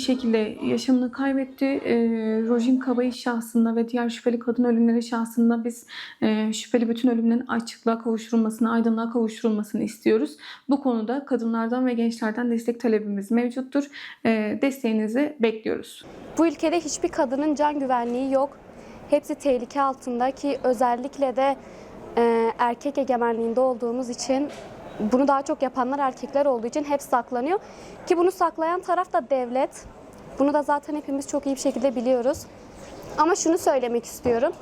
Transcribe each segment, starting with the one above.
şekilde yaşamını kaybetti. Rojin Kabayı şahsında ve diğer şüpheli kadın ölümleri şahsında biz şüpheli bütün ölümlerin açıklığa kavuşturulmasını, aydınlığa kavuşturulmasını istiyoruz. Bu konuda kadınlardan ve gençlerden destek talebimiz mevcuttur. Desteğinizi bekliyoruz. Bu ülkede hiçbir kadının can güvenliği yok. Hepsi tehlike altında ki özellikle de erkek egemenliğinde olduğumuz için bunu daha çok yapanlar erkekler olduğu için hep saklanıyor. Ki bunu saklayan taraf da devlet. Bunu da zaten hepimiz çok iyi bir şekilde biliyoruz. Ama şunu söylemek istiyorum.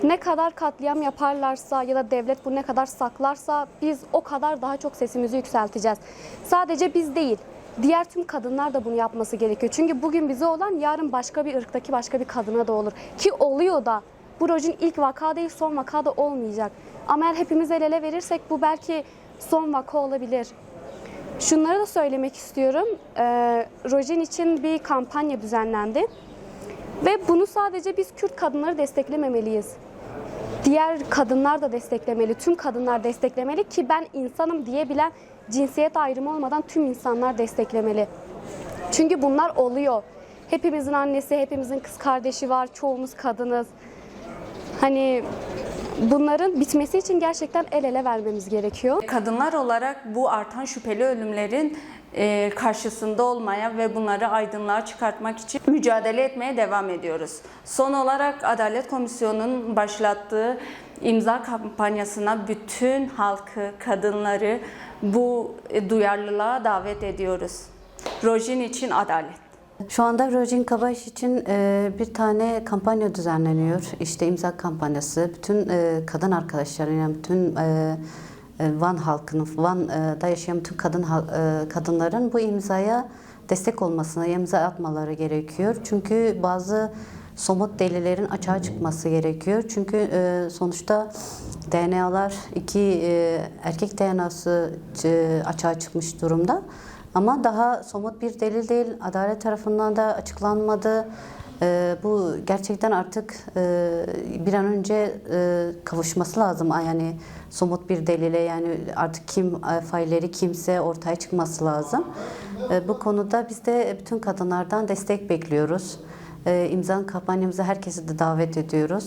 Ne kadar katliam yaparlarsa ya da devlet bunu ne kadar saklarsa biz o kadar daha çok sesimizi yükselteceğiz. Sadece biz değil, diğer tüm kadınlar da bunu yapması gerekiyor. Çünkü bugün bize olan yarın başka bir ırktaki başka bir kadına da olur. Ki oluyor da. Bu Rojin ilk vaka değil, son vaka da olmayacak. Ama eğer hepimiz el ele verirsek bu belki son vaka olabilir. Şunları da söylemek istiyorum. Rojin için bir kampanya düzenlendi. Ve bunu sadece biz Kürt kadınları desteklememeliyiz. Diğer kadınlar da desteklemeli, tüm kadınlar desteklemeli ki ben insanım diyebilen cinsiyet ayrımı olmadan tüm insanlar desteklemeli. Çünkü bunlar oluyor. Hepimizin annesi, hepimizin kız kardeşi var, çoğumuz kadınız. Hani bunların bitmesi için gerçekten el ele vermemiz gerekiyor. Kadınlar olarak bu artan şüpheli ölümlerin karşısında olmaya ve bunları aydınlığa çıkartmak için mücadele etmeye devam ediyoruz. Son olarak Adalet Komisyonu'nun başlattığı imza kampanyasına bütün halkı, kadınları bu duyarlılığa davet ediyoruz. Rojin için adalet. Şu anda Rojin Kabayı için bir tane kampanya düzenleniyor. İşte imza kampanyası. Bütün kadın arkadaşların, yani bütün Van halkının, Van'da yaşayan bütün kadınların bu imzaya destek olmasına, imza atmaları gerekiyor. Çünkü bazı somut delillerin açığa çıkması gerekiyor. Çünkü sonuçta DNA'lar, iki erkek DNA'sı açığa çıkmış durumda. Ama daha somut bir delil değil, adalet tarafından da açıklanmadı. Bu gerçekten artık bir an önce kavuşması lazım. Yani somut bir delile, yani artık kim failleri kimse ortaya çıkması lazım. Bu konuda biz de bütün kadınlardan destek bekliyoruz. İmza kampanyamıza herkesi de davet ediyoruz.